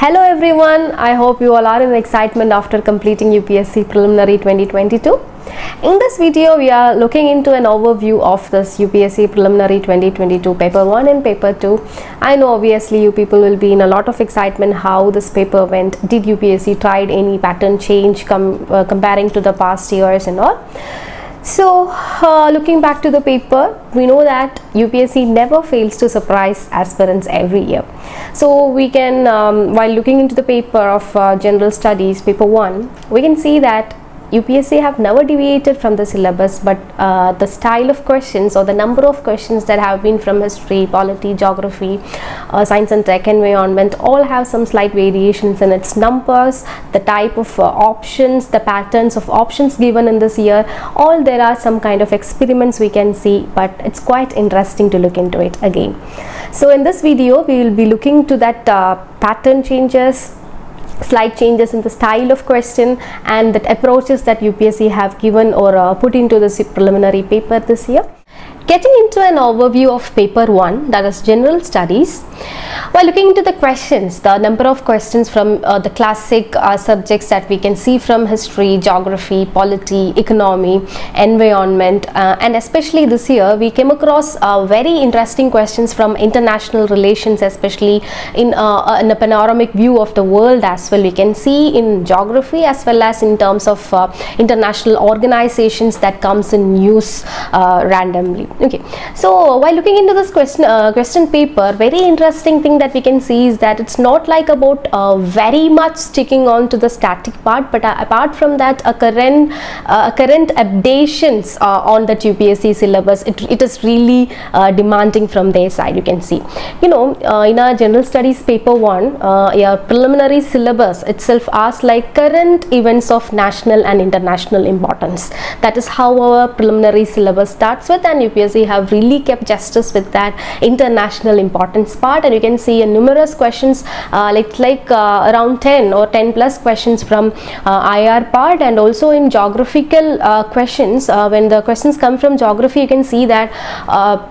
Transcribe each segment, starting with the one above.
Hello everyone, I hope you all are in excitement after completing UPSC Preliminary 2022. In this video, we are looking into an overview of this UPSC Preliminary 2022 Paper 1 and Paper 2. I know obviously you people will be in a lot of excitement how this paper went. Did UPSC tried any pattern change comparing to the past years and all? So looking back to the paper, we know that UPSC never fails to surprise aspirants every year. So we can, while looking into the paper of General Studies, Paper 1, we can see that UPSC have never deviated from the syllabus, but the style of questions or the number of questions that have been from history, polity, geography, science and tech, environment, all have some slight variations in its numbers, the type of options, the patterns of options given in this year. All there are some kind of experiments we can see, but it's quite interesting to look into it again. So in this video, we will be looking to that pattern changes, slight changes in the style of question, and the approaches that UPSC have given or put into the preliminary paper this year. Getting into an overview of Paper 1, that is General Studies. While looking into the questions, the number of questions from the classic subjects that we can see from history, geography, polity, economy, environment, and especially this year we came across very interesting questions from international relations, especially in a panoramic view of the world as well. We can see in geography as well as in terms of international organizations that comes in use randomly. Okay, so while looking into this question paper, very interesting thing that we can see is that it's not like about very much sticking on to the static part, but apart from that, current updations on that UPSC syllabus, it is really demanding from their side. You can see, in our General Studies Paper 1, preliminary syllabus itself asks like current events of national and international importance. That is how our preliminary syllabus starts with, and UPSC have really kept justice with that international importance part. And you can see numerous questions around 10 or 10 plus questions from IR part, and also in geographical questions. When the questions come from geography, you can see that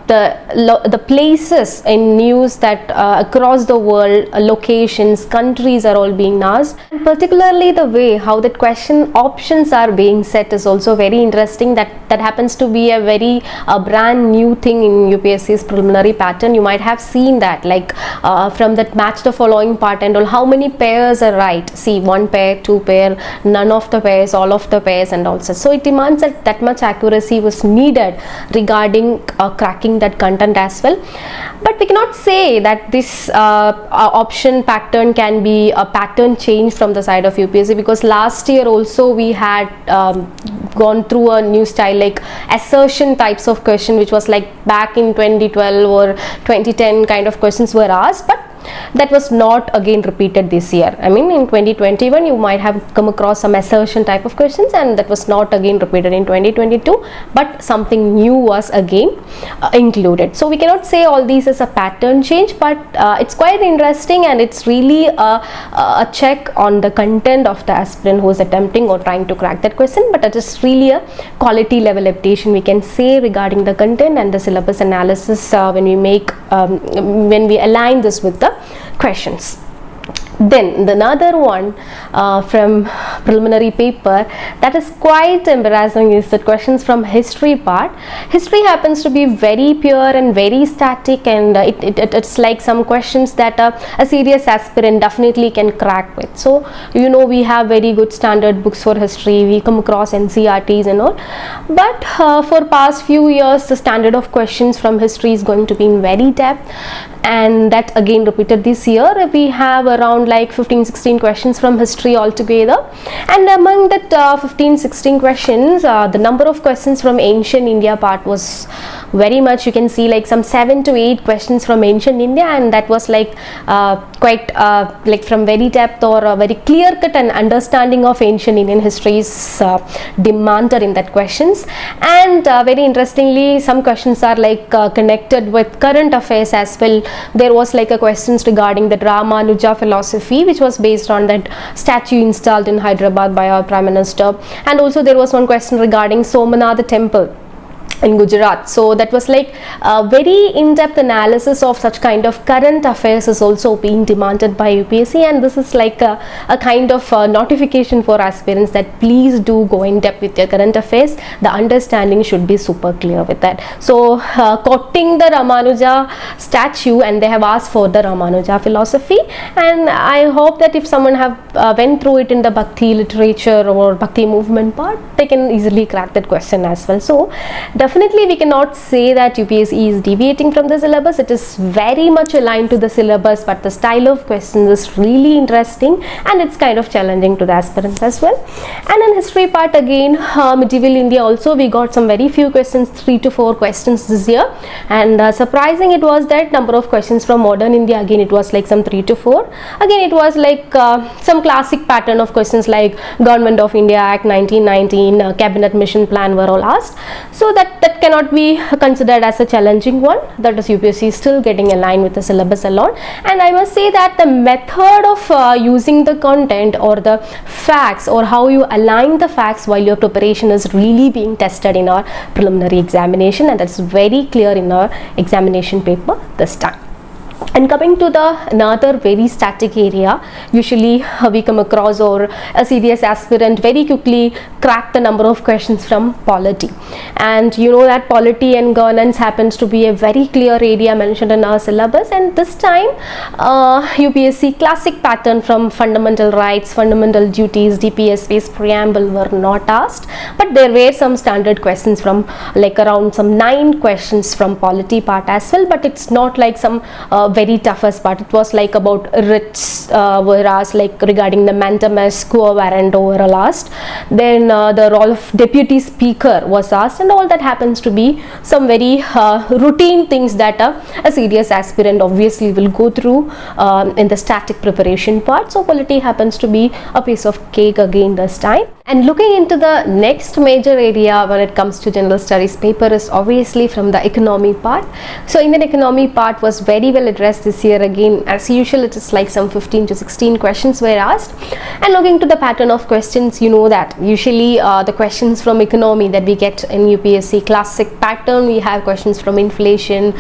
the places in news that across the world, locations, countries are all being asked, and particularly the way how that question options are being set is also very interesting. That happens to be a very brand new thing in UPSC's preliminary pattern. You might have seen that, like from that match the following part and all, how many pairs are right. See, one pair, two pair, none of the pairs, all of the pairs, and also. So it demands that much accuracy was needed regarding cracking that content as well. But we cannot say that this option pattern can be a pattern change from the side of UPSC, because last year also we had gone through a new style like assertion types of question, which was like back in 2012 or 2010 kind of questions were asked, but that was not again repeated this year. I mean, in 2021 you might have come across some assertion type of questions, and that was not again repeated in 2022, but something new was again included. So we cannot say all these as a pattern change, but it's quite interesting, and it's really a check on the content of the aspirant who is attempting or trying to crack that question. But it is really a quality level updation we can say regarding the content and the syllabus analysis when we align this with the questions. Then another one from preliminary paper that is quite embarrassing is the questions from history part. History happens to be very pure and very static, and it's like some questions that a serious aspirant definitely can crack with. So we have very good standard books for history, we come across NCERTs and all, but for past few years the standard of questions from history is going to be in very depth, and that again repeated this year. We have around like 15-16 questions from history altogether, and among that 15-16 questions, the number of questions from ancient India part was very much, you can see like some 7 to 8 questions from ancient India, and that was like quite like from very depth or a very clear cut and understanding of ancient Indian history is demanded in that questions. And very interestingly, some questions are like connected with current affairs as well. There was like a questions regarding the Ramanuja philosophy, which was based on that statue installed in Hyderabad by our Prime Minister, and also there was one question regarding Somanath temple. in Gujarat. So that was like a very in-depth analysis of such kind of current affairs is also being demanded by UPSC, and this is like a kind of notification for aspirants that please do go in depth with your current affairs. The understanding should be super clear with that. So quoting the Ramanuja statue, and they have asked for the Ramanuja philosophy, and I hope that if someone have went through it in the Bhakti literature or Bhakti movement part, they can easily crack that question as well. So definitely we cannot say that UPSC is deviating from the syllabus. It is very much aligned to the syllabus, but the style of questions is really interesting and it's kind of challenging to the aspirants as well. And in history part again, medieval India also we got some very few questions, 3 to 4 questions this year, and surprising it was that number of questions from modern India, again it was like some 3 to 4. Again it was like some classic pattern of questions like Government of India Act 1919, Cabinet Mission Plan were all asked. So that cannot be considered as a challenging one. That is UPSC is still getting aligned with the syllabus a lot. And I must say that the method of using the content or the facts, or how you align the facts while your preparation, is really being tested in our preliminary examination, and that's very clear in our examination paper this time. And coming to the another very static area, usually we come across, or a serious aspirant very quickly crack the number of questions from polity. And you know that polity and governance happens to be a very clear area mentioned in our syllabus, and this time UPSC classic pattern from fundamental rights, fundamental duties, DPS space preamble were not asked, but there were some standard questions from like around some 9 questions from polity part as well, but it's not like some very toughest part. It was like about writs were asked, like regarding the mandamus, quo warranto were asked. Then the role of deputy speaker was asked, and all that happens to be some very routine things that a serious aspirant obviously will go through in the static preparation part. So polity happens to be a piece of cake again this time. And looking into the next major area when it comes to general studies paper is obviously from the economy part. So Indian economy part was very well addressed this year. Again, as usual, it is like some 15 to 16 questions were asked. And looking to the pattern of questions, you know that usually the questions from economy that we get in UPSC classic pattern, we have questions from inflation,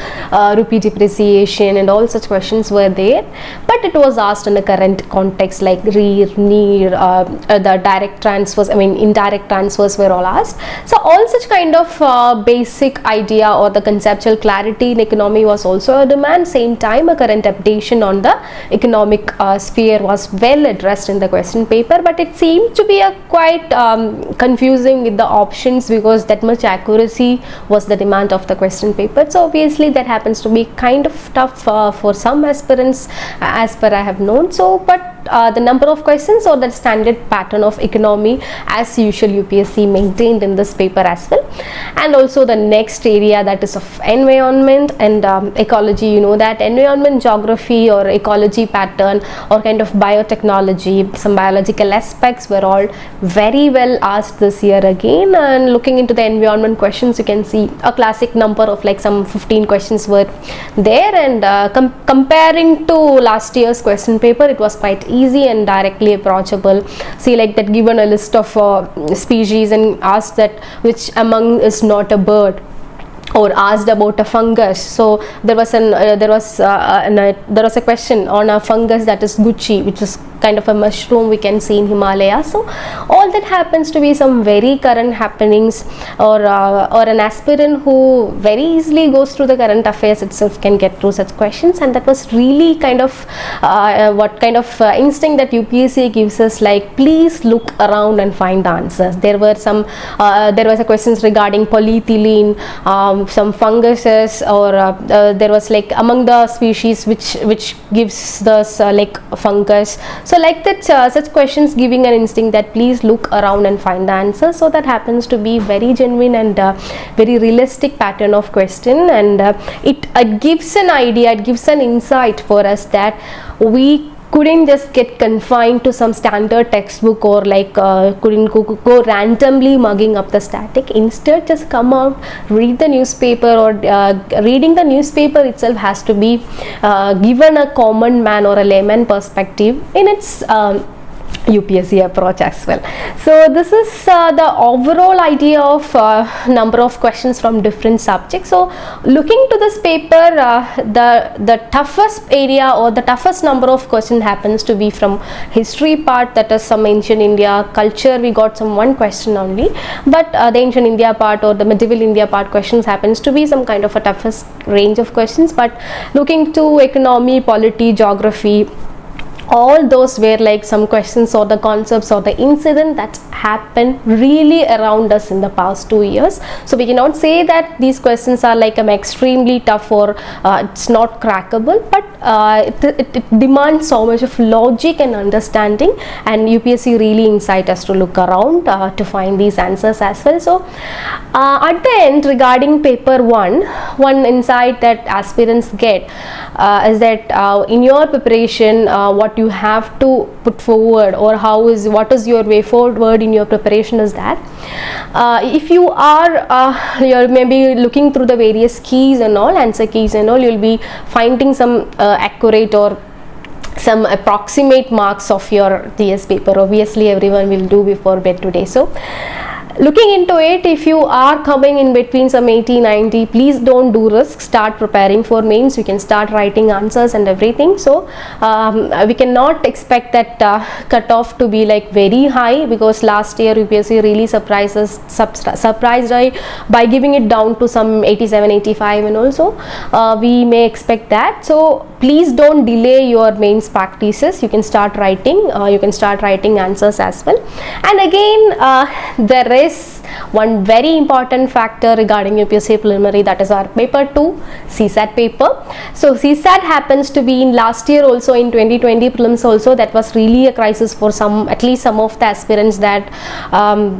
rupee depreciation, and all such questions were there. But it was asked in the current context, like rear, near, the direct transfers, indirect transfers were all asked. So all such kind of basic idea or the conceptual clarity in economy was also a demand. Same time, a current updation on the economic sphere was well addressed in the question paper, but it seemed to be a quite confusing with the options, because that much accuracy was the demand of the question paper. So obviously that happens to be kind of tough for some aspirants, as per I have known. So but the number of questions or the standard pattern of economy as usual UPSC maintained in this paper as well. And also the next area, that is of environment and ecology. You know that environment, geography or ecology pattern, or kind of biotechnology, some biological aspects were all very well asked this year again. And looking into the environment questions, you can see a classic number of like some 15 questions were there, and comparing to last year's question paper, it was quite easy and directly approachable. See, like that, given a list of species and asked that which among is not a bird, or asked about a fungus. So there was a question on a fungus that is Gucci, which is kind of a mushroom we can see in Himalaya. So all that happens to be some very current happenings, or an aspirant who very easily goes through the current affairs itself can get through such questions. And that was really kind of what kind of instinct that UPSC gives us, like please look around and find answers. There were some there was a questions regarding polyethylene, some funguses, or there was like among the species which gives the like fungus. So like that, such questions giving an instinct that please look around and find the answer. So that happens to be very genuine and very realistic pattern of question, and it gives an idea, it gives an insight for us that we couldn't just get confined to some standard textbook, or like couldn't go randomly mugging up the static. Instead, just come out, read the newspaper, or reading the newspaper itself has to be given a common man or a layman perspective in its UPSC approach as well. So this is the overall idea of number of questions from different subjects. So looking to this paper, the toughest area or the toughest number of questions happens to be from history part, that is some ancient India. Culture, we got some one question only, but the ancient India part or the medieval India part questions happens to be some kind of a toughest range of questions. But looking to economy, polity, geography, all those were like some questions or the concepts or the incident that happened really around us in the past 2 years. So we cannot say that these questions are like extremely tough or it's not crackable, but it demands so much of logic and understanding, and UPSC really incite us to look around to find these answers as well. So at the end, regarding paper one insight that aspirants get is that in your preparation, what you have to put forward, or what is your way forward in your preparation, is that if you are you're maybe looking through the various keys and all, answer keys and all, you'll be finding some accurate or some approximate marks of your GS paper. Obviously everyone will do before bed today. So looking into it, if you are coming in between some 80-90, please don't do risk, start preparing for mains. You can start writing answers and everything. So we cannot expect that cutoff to be like very high, because last year UPSC really surprised by giving it down to some 87-85, and also we may expect that. So please don't delay your mains practices. You can start writing answers as well. And again, there is one very important factor regarding UPSC preliminary, that is our paper 2 CSAT paper. So CSAT happens to be in last year also, in 2020 prelims also, that was really a crisis for at least some of the aspirants, that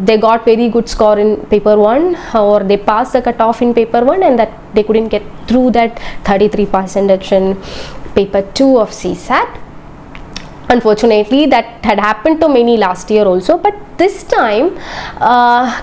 they got very good score in paper 1, or they passed the cutoff in paper 1, and that they couldn't get through that 33% in paper 2 of CSAT. Unfortunately, that had happened to many last year also, but this time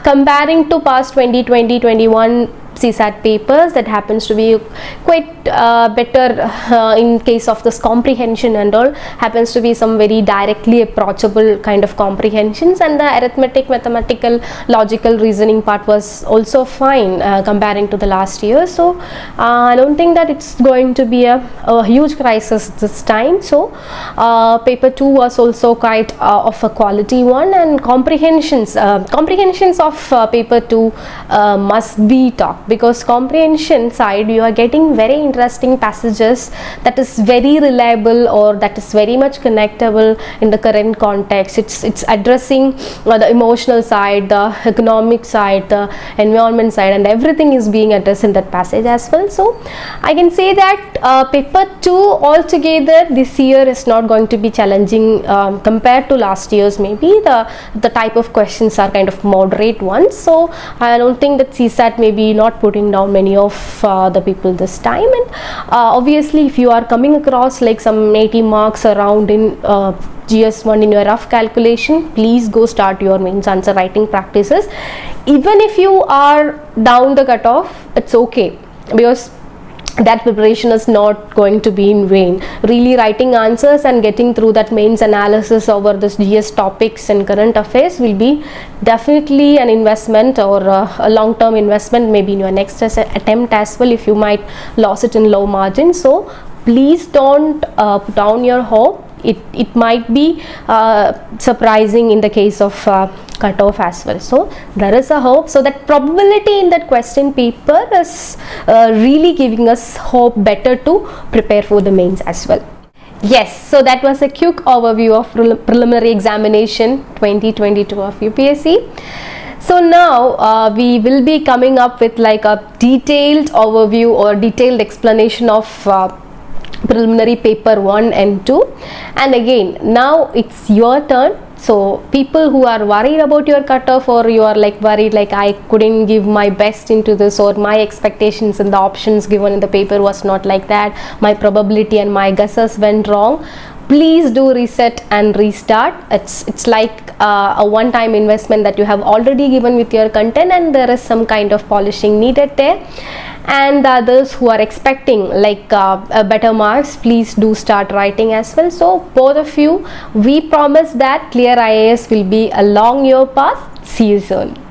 comparing to past 2020-21 CSAT papers, that happens to be quite better in case of this comprehension and all, happens to be some very directly approachable kind of comprehensions, and the arithmetic, mathematical, logical reasoning part was also fine comparing to the last year. So I don't think that it's going to be a huge crisis this time. So paper 2 was also quite of a quality one, and comprehensions of paper 2 must be taught, because comprehension side you are getting very interesting passages that is very reliable, or that is very much connectable in the current context. It's addressing the emotional side, the economic side, the environment side, and everything is being addressed in that passage as well. So I can say that paper 2 altogether this year is not going to be challenging compared to last year's. Maybe the type of questions are kind of moderate ones, so I don't think that CSAT may be not putting down many of the people this time. And obviously if you are coming across like some 80 marks around in GS1 in your rough calculation, please go start your mains answer writing practices. Even if you are down the cutoff, it's okay, because that preparation is not going to be in vain. Really writing answers and getting through that mains analysis over this GS topics and current affairs will be definitely an investment, or a long-term investment maybe in your next attempt as well, if you might lose it in low margin. So please don't put down your hope. It might be surprising in the case of cutoff as well. So there is a hope. So that probability in that question paper is really giving us hope better to prepare for the mains as well. Yes, so that was a quick overview of preliminary examination 2022 of UPSC. So now we will be coming up with like a detailed overview or detailed explanation of preliminary paper 1 and 2, and again now it's your turn. So people who are worried about your cutoff, or you are like worried like I couldn't give my best into this, or my expectations and the options given in the paper was not like that, my probability and my guesses went wrong, please do reset and restart. It's like a one-time investment that you have already given with your content, and there is some kind of polishing needed there. and the others who are expecting like better marks, please do start writing as well. So both of you, we promise that ClearIAS will be a long year path. See you soon.